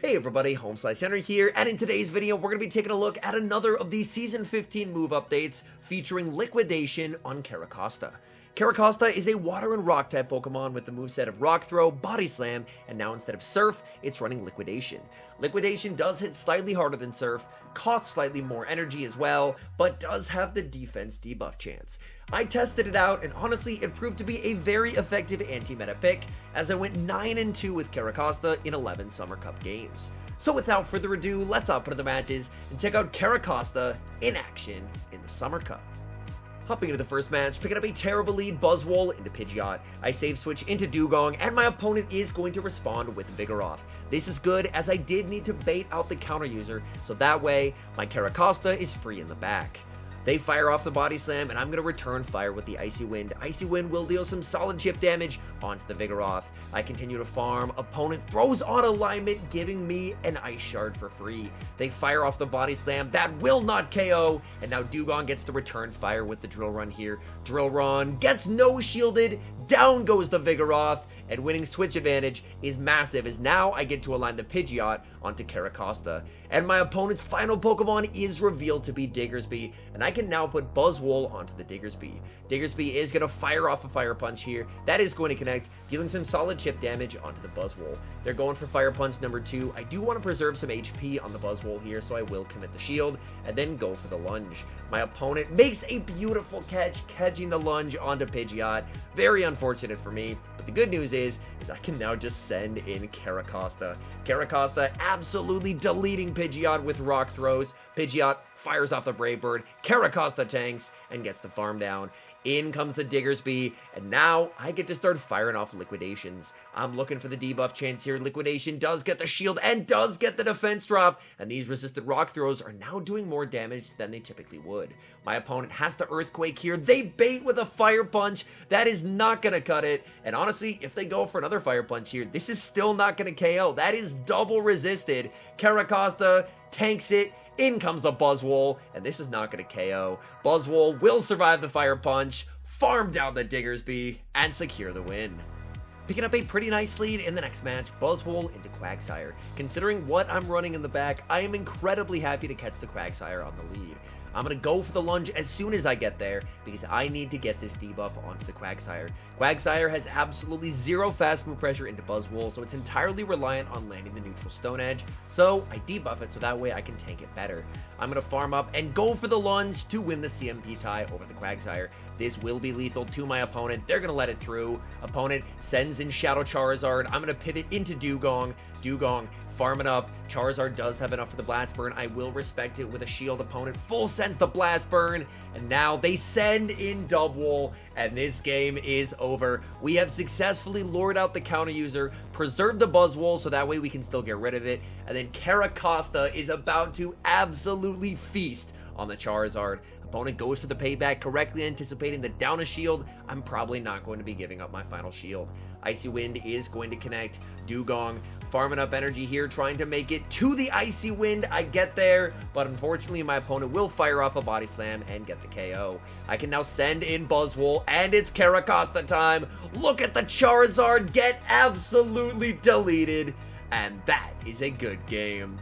Hey everybody, HomeSliceHenry here, and in today's video, we're going to be taking a look at another of these Season 15 move updates featuring Liquidation on CARRACOSTA. CARRACOSTA is a water and rock type Pokemon with the moveset of Rock Throw, Body Slam, and now instead of Surf, it's running Liquidation. Liquidation does hit slightly harder than Surf, costs slightly more energy as well, but does have the defense debuff chance. I tested it out, and honestly, it proved to be a very effective anti-meta pick, as I went 9-2 with CARRACOSTA in 11 Summer Cup games. So without further ado, let's hop into the matches and check out CARRACOSTA in action in the Summer Cup. Hopping into the first match, picking up a terrible lead, Buzzwole into Pidgeot. I save switch into Dewgong, and my opponent is going to respond with Vigoroth. This is good, as I did need to bait out the counter user, so that way, my CARRACOSTA is free in the back. They fire off the Body Slam, and I'm going to return fire with the Icy Wind. Icy Wind will deal some solid chip damage onto the Vigoroth. I continue to farm. Opponent throws on alignment, giving me an Ice Shard for free. They fire off the Body Slam. That will not KO, and now Dewgong gets to return fire with the Drill Run here. Drill Run gets no shielded. Down goes the Vigoroth, and winning switch advantage is massive, as now I get to align the Pidgeot onto CARRACOSTA. And my opponent's final Pokemon is revealed to be Diggersby, and I can now put Buzzwole onto the Diggersby. Diggersby is going to fire off a Fire Punch here. That is going to connect, dealing some solid chip damage onto the Buzzwole. They're going for Fire Punch number 2. I do want to preserve some HP on the Buzzwole here, so I will commit the shield, and then go for the lunge. My opponent makes a beautiful catch, catching the lunge onto Pidgeot. Very unfortunate for me, but the good news is I can now just send in CARRACOSTA. CARRACOSTA absolutely deleting Pidgeot with rock throws. Pidgeot fires off the Brave Bird. CARRACOSTA tanks and gets the farm down. In comes the Diggersby, and now I get to start firing off Liquidations. I'm looking for the debuff chance here. Liquidation does get the shield and does get the defense drop, and these resisted rock throws are now doing more damage than they typically would. My opponent has to Earthquake here. They bait with a Fire Punch. That is not going to cut it, and honestly, if they go for another Fire Punch here, this is still not going to KO. That is double resisted. CARRACOSTA tanks it. In comes the Buzzwole, and this is not going to KO. Buzzwole will survive the Fire Punch, farm down the Diggersby, and secure the win. Picking up a pretty nice lead in the next match, Buzzwole into Quagsire. Considering what I'm running in the back, I am incredibly happy to catch the Quagsire on the lead. I'm going to go for the lunge as soon as I get there, because I need to get this debuff onto the Quagsire. Quagsire has absolutely zero fast move pressure into Buzzwole, so it's entirely reliant on landing the neutral Stone Edge, so I debuff it so that way I can tank it better. I'm going to farm up and go for the lunge to win the CMP tie over the Quagsire. This will be lethal to my opponent. They're going to let it through. Opponent sends in Shadow Charizard. I'm going to pivot into Dewgong. Dewgong farming up. Charizard does have enough for the Blast Burn. I will respect it with a shield. Opponent full sends the Blast Burn, and now they send in Dubwool, and this game is over. We have successfully lured out the counter user, preserved the Buzzwole so that way we can still get rid of it, and then CARRACOSTA is about to absolutely feast on the Charizard. Opponent goes for the payback, correctly anticipating the down a shield. I'm probably not going to be giving up my final shield. Icy Wind is going to connect. Dewgong farming up energy here, trying to make it to the Icy Wind. I get there, but unfortunately my opponent will fire off a Body Slam and get the KO. I can now send in Buzzwole, and it's CARRACOSTA time. Look at the Charizard get absolutely deleted, and that is a good game.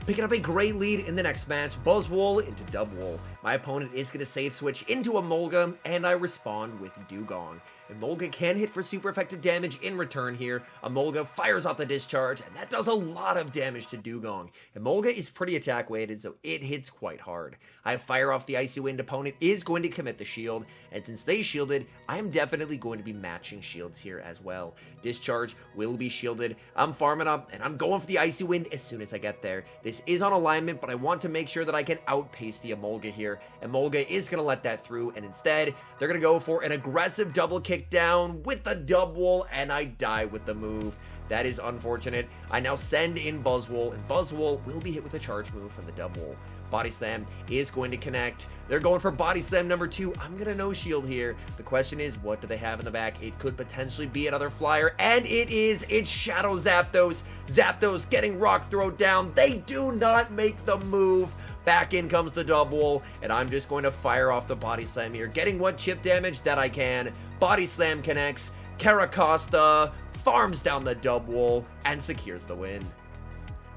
Picking up a great lead in the next match, Buzzwole into Dubwool. My opponent is going to save switch into Emolga, and I respond with Dewgong. Emolga can hit for super effective damage in return here. Emolga fires off the Discharge, and that does a lot of damage to Dewgong. Emolga is pretty attack weighted, so it hits quite hard. I fire off the Icy Wind. Opponent is going to commit the shield, and since they shielded, I am definitely going to be matching shields here as well. Discharge will be shielded. I'm farming up, and I'm going for the Icy Wind as soon as I get there. This is on alignment, but I want to make sure that I can outpace the Emolga here. Emolga is going to let that through, and instead, they're going to go for an aggressive double kick down with the Dubwool, and I die with the move. That is unfortunate. I now send in Buzzwole, and Buzzwole will be hit with a charge move from the Dubwool. Body Slam is going to connect. They're going for Body Slam number 2. I'm going to no shield here. The question is, what do they have in the back? It could potentially be another flyer, and it is. It's Shadow Zapdos. Zapdos getting Rock Throw down. They do not make the move. Back in comes the Dubwool, and I'm just going to fire off the Body Slam here, getting what chip damage that I can. Body Slam connects. CARRACOSTA farms down the Dubwool and secures the win.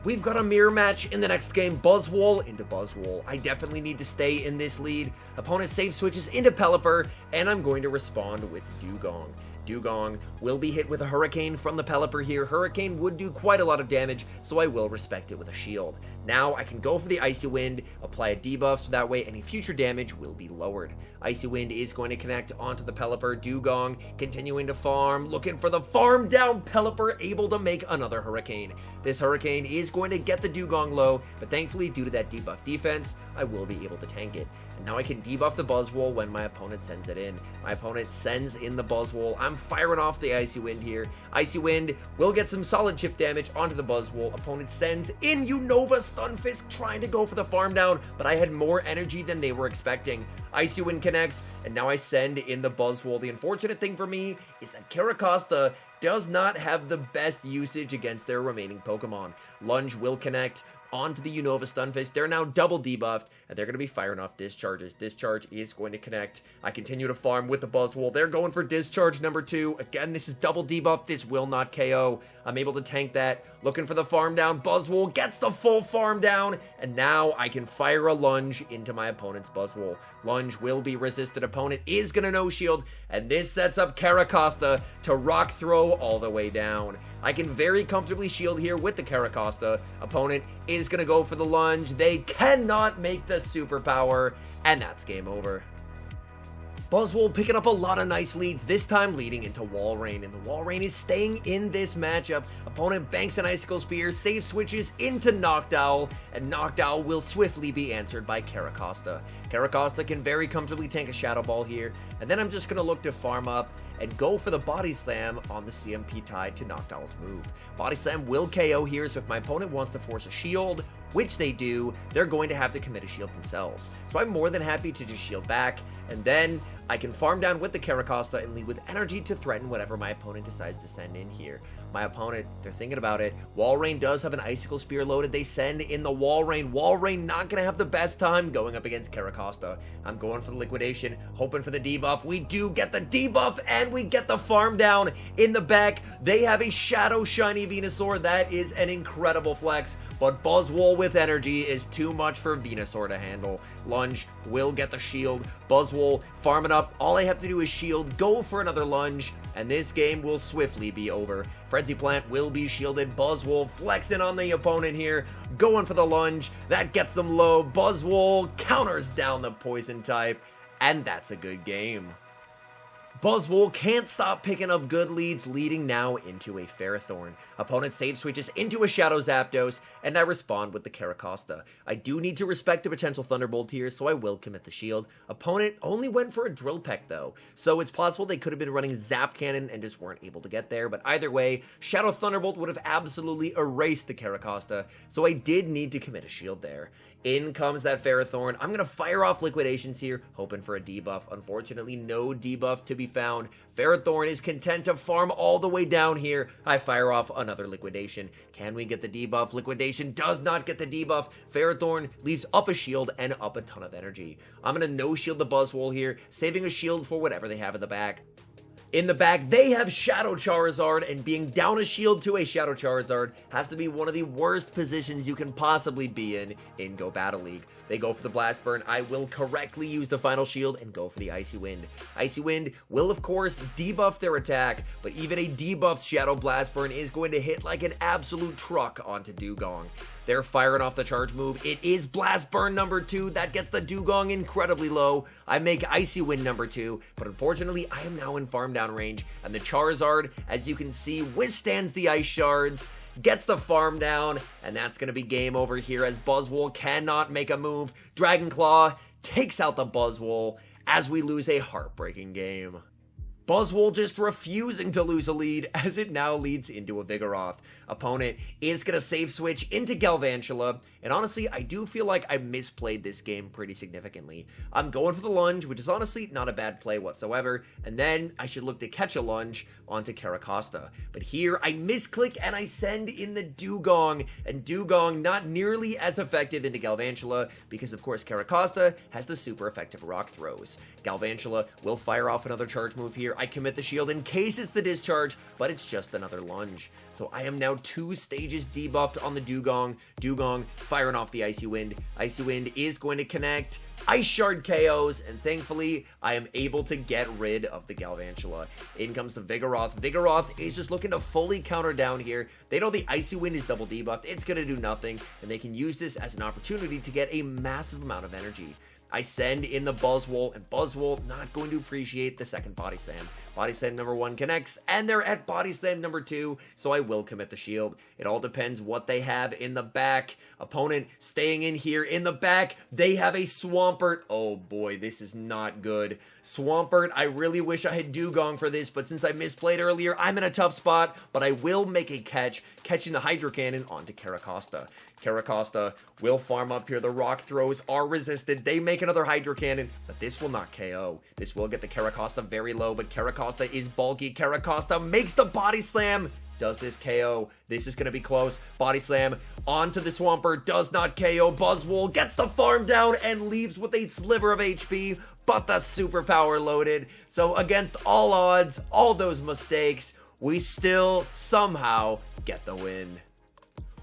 We've got a mirror match in the next game. Buzzwole into Buzzwole. I definitely need to stay in this lead. Opponent save switches into Pelipper, and I'm going to respond with Dewgong. Dewgong will be hit with a Hurricane from the Pelipper here. Hurricane would do quite a lot of damage, so I will respect it with a shield. Now I can go for the Icy Wind, apply a debuff, so that way any future damage will be lowered. Icy Wind is going to connect onto the Pelipper. Dewgong continuing to farm, looking for the farm down. Pelipper able to make another Hurricane. This Hurricane is going to get the Dewgong low, but thankfully due to that debuff defense, I will be able to tank it. And now I can debuff the Buzzwole when my opponent sends it in. My opponent sends in the Buzzwole. I'm firing off the Icy Wind here. Icy Wind will get some solid chip damage onto the Buzzwole. Opponent sends in Unova Stunfisk, trying to go for the farm down, but I had more energy than they were expecting. Icy Wind connects, and now I send in the Buzzwole. The unfortunate thing for me is that CARRACOSTA does not have the best usage against their remaining Pokemon. Lunge will connect onto the Unova Stunfisk. They're now double debuffed, and they're going to be firing off discharges. Discharge is going to connect. I continue to farm with the Buzzwole. They're going for discharge number 2. Again, this is double debuff. This will not KO. I'm able to tank that. Looking for the farm down. Buzzwole gets the full farm down, and now I can fire a lunge into my opponent's Buzzwole. Lunge will be resisted. Opponent is going to no shield, and this sets up CARRACOSTA to rock throw all the way down. I can very comfortably shield here with the CARRACOSTA. Opponent is going to go for the lunge. They cannot make the superpower, and that's game over. Buzzwole picking up a lot of nice leads, this time leading into Walrein, and the Walrein is staying in this matchup. Opponent banks an Icicle Spear, save switches into Noctowl, and Noctowl will swiftly be answered by CARRACOSTA. CARRACOSTA can very comfortably tank a Shadow Ball here, and then I'm just going to look to farm up and go for the Body Slam on the CMP tied to Noctowl's move. Body Slam will KO here, so if my opponent wants to force a shield, which they do, they're going to have to commit a shield themselves. So I'm more than happy to just shield back, and then I can farm down with the CARRACOSTA and leave with energy to threaten whatever my opponent decides to send in here. My opponent, they're thinking about it. Walrein does have an Icicle Spear loaded. They send in the Walrein. Walrein not going to have the best time going up against CARRACOSTA. I'm going for the Liquidation, hoping for the debuff. We do get the debuff, and we get the farm down in the back. They have a Shadow Shiny Venusaur. That is an incredible flex, but Buzzwole with energy is too much for Venusaur to handle. Lunge will get the shield. Buzzwole farming up. All I have to do is shield, go for another lunge, and this game will swiftly be over. Frenzy Plant will be shielded. Buzzwole flexing on the opponent here, going for the lunge. That gets them low. Buzzwole counters down the Poison type, and that's a good game. Buzzwole can't stop picking up good leads, leading now into a Ferrothorn. Opponent save switches into a Shadow Zapdos, and I respond with the CARRACOSTA. I do need to respect the potential Thunderbolt here, so I will commit the shield. Opponent only went for a Drill Peck though, so it's possible they could have been running Zap Cannon and just weren't able to get there, but either way, Shadow Thunderbolt would have absolutely erased the CARRACOSTA, so I did need to commit a shield there. In comes that Ferrothorn. I'm going to fire off Liquidations here, hoping for a debuff. Unfortunately, no debuff to be found. Ferrothorn is content to farm all the way down here. I fire off another Liquidation. Can we get the debuff? Liquidation does not get the debuff. Ferrothorn leaves up a shield and up a ton of energy. I'm going to no-shield the Buzzwole here, saving a shield for whatever they have in the back. In the back, they have Shadow Charizard, and being down a shield to a Shadow Charizard has to be one of the worst positions you can possibly be in Go Battle League. They go for the Blast Burn. I will correctly use the final shield and go for the Icy Wind. Icy Wind will, of course, debuff their attack, but even a debuffed Shadow Blast Burn is going to hit like an absolute truck onto Dewgong. They're firing off the charge move. It is Blast Burn number 2. That gets the Dewgong incredibly low. I make Icy Wind number 2, but unfortunately, I am now in farm down range, and the Charizard, as you can see, withstands the Ice Shards, gets the farm down, and that's going to be game over here as Buzzwole cannot make a move. Dragon Claw takes out the Buzzwole as we lose a heartbreaking game. Buzzwole just refusing to lose a lead as it now leads into a Vigoroth. Opponent is going to save switch into Galvantula, and honestly, I do feel like I misplayed this game pretty significantly. I'm going for the lunge, which is honestly not a bad play whatsoever, and then I should look to catch a lunge onto CARRACOSTA. But here, I misclick and I send in the Dewgong, and Dewgong not nearly as effective into Galvantula because, of course, CARRACOSTA has the super effective rock throws. Galvantula will fire off another charge move here. I commit the shield in case it's the discharge, but it's just another lunge. So I am now 2 stages debuffed on the Dugong. Dugong firing off the Icy Wind. Icy Wind is going to connect. Ice Shard KOs, and thankfully, I am able to get rid of the Galvantula. In comes the Vigoroth. Vigoroth is just looking to fully counter down here. They know the Icy Wind is double debuffed. It's going to do nothing, and they can use this as an opportunity to get a massive amount of energy. I send in the Buzzwole, and Buzzwole not going to appreciate the second Body Slam. Body Slam number 1 connects, and they're at Body Slam number 2, so I will commit the shield. It all depends what they have in the back. Opponent staying in here in the back. They have a Swampert. Oh boy, this is not good. Swampert, I really wish I had Dugong for this, but since I misplayed earlier, I'm in a tough spot, but I will make a catch, catching the Hydro Cannon onto CARRACOSTA. CARRACOSTA will farm up here. The rock throws are resisted. They make another Hydro Cannon, but this will not KO. This will get the CARRACOSTA very low, but CARRACOSTA is bulky. CARRACOSTA makes the Body Slam. Does this KO? This is going to be close. Body Slam onto the Swampert. Does not KO. Buzzwole gets the farm down and leaves with a sliver of HP, but the superpower loaded. So against all odds, all those mistakes, we still somehow get the win.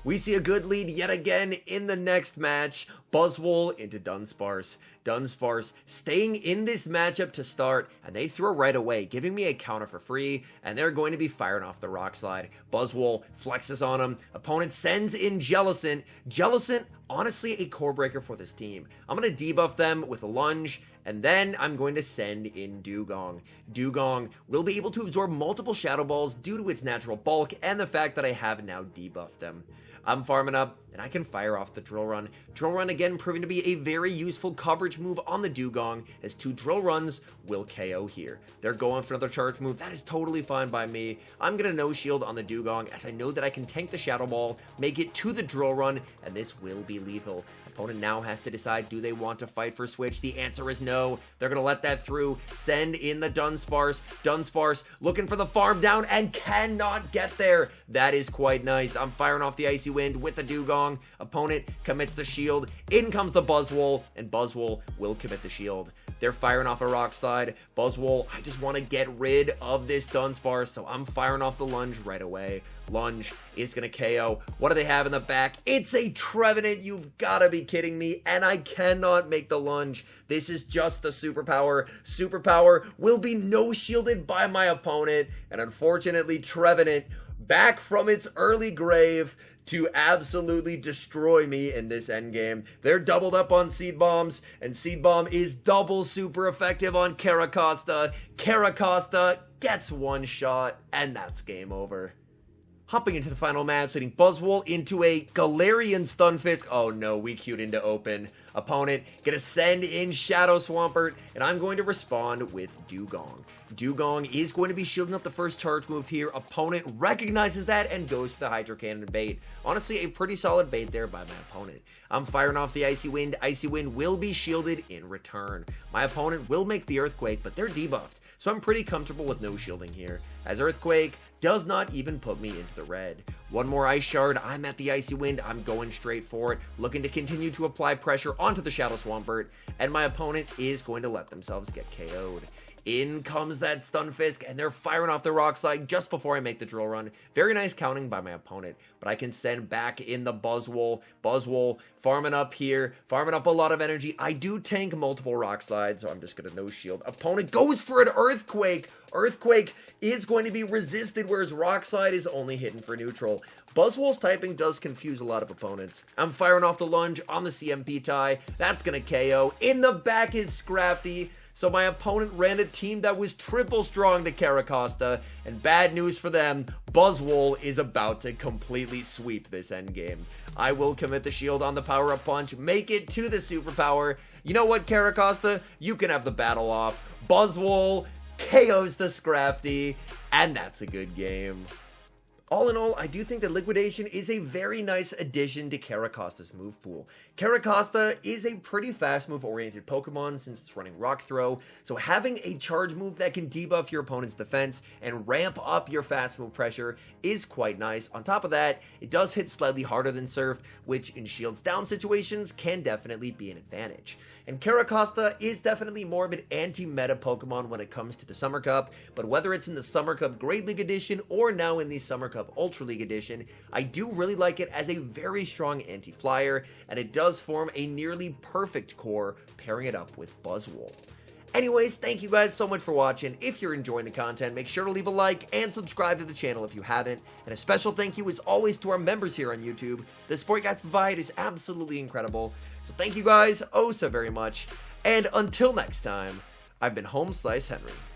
We see a good lead yet again in the next match. Buzzwole into Dunsparce. Dunsparce staying in this matchup to start, and they throw right away, giving me a counter for free, and they're going to be firing off the Rock Slide. Buzzwole flexes on him. Opponent sends in Jellicent. Jellicent, honestly, a core breaker for this team. I'm going to debuff them with a lunge, and then I'm going to send in Dugong. Dugong will be able to absorb multiple Shadow Balls due to its natural bulk and the fact that I have now debuffed them. I'm farming up, and I can fire off the Drill Run. Drill Run again proving to be a very useful coverage move on the Dugong, as 2 Drill Runs will KO here. They're going for another charge move. That is totally fine by me. I'm going to no shield on the Dugong, as I know that I can tank the Shadow Ball, make it to the Drill Run, and this will be lethal. Opponent now has to decide, do they want to fight for switch? The answer is no. They're going to let that through. Send in the Dunsparce. Dunsparce looking for the farm down and cannot get there. That is quite nice. I'm firing off the Icy Wind with the Dugong. Opponent commits the shield. In comes the Buzzwole, and Buzzwole will commit the shield. They're firing off a Rock Slide. Buzzwole, I just want to get rid of this Dunsparce, so I'm firing off the lunge right away. Lunge is going to KO. What do they have in the back? It's a Trevenant. You've got to be kidding me. And I cannot make the lunge. This is just the superpower. Superpower will be no shielded by my opponent. And unfortunately, Trevenant, back from its early grave to absolutely destroy me in this endgame. They're doubled up on Seed Bombs, and Seed Bomb is double super effective on CARRACOSTA. CARRACOSTA gets one shot, and that's game over. Hopping into the final match, leading Buzzwole into a Galarian Stunfisk. Oh no, we queued into open. Opponent gonna send in Shadow Swampert, and I'm going to respond with Dugong. Dugong is going to be shielding up the first charge move here. Opponent recognizes that and goes for the Hydro Cannon bait. Honestly, a pretty solid bait there by my opponent. I'm firing off the Icy Wind. Icy Wind will be shielded in return. My opponent will make the Earthquake, but they're debuffed, so I'm pretty comfortable with no shielding here, as Earthquake does not even put me into the red. One more Ice Shard, I'm at the Icy Wind, I'm going straight for it, looking to continue to apply pressure onto the Shadow Swampert, and my opponent is going to let themselves get KO'd. In comes that Stunfisk, and they're firing off the Rock Slide just before I make the Drill Run. Very nice counting by my opponent, but I can send back in the Buzzwole. Buzzwole farming up here, farming up a lot of energy. I do tank multiple Rock Slides, so I'm just going to no shield. Opponent goes for an Earthquake. Earthquake is going to be resisted, whereas Rock Slide is only hitting for neutral. Buzzwole's typing does confuse a lot of opponents. I'm firing off the lunge on the CMP tie. That's going to KO. In the back is Scrafty. So my opponent ran a team that was triple strong to CARRACOSTA, and bad news for them, Buzzwole is about to completely sweep this endgame. I will commit the shield on the power-up punch, make it to the superpower. You know what, CARRACOSTA? You can have the battle off. Buzzwole KOs the Scrafty, and that's a good game. All in all, I do think that Liquidation is a very nice addition to CARRACOSTA's move pool. CARRACOSTA is a pretty fast move oriented Pokemon since it's running Rock Throw, so having a charge move that can debuff your opponent's defense and ramp up your fast move pressure is quite nice. On top of that, it does hit slightly harder than Surf, which in shields down situations can definitely be an advantage. And CARRACOSTA is definitely more of an anti-meta Pokemon when it comes to the Summer Cup, but whether it's in the Summer Cup Great League Edition or now in the Summer Cup Ultra League Edition, I do really like it as a very strong anti-flyer, and it does form a nearly perfect core pairing it up with Buzzwole. Anyways, thank you guys so much for watching. If you're enjoying the content, make sure to leave a like and subscribe to the channel if you haven't. And a special thank you as always to our members here on YouTube. The support you guys provide is absolutely incredible. So thank you guys oh so very much. And until next time, I've been HomeSliceHenry.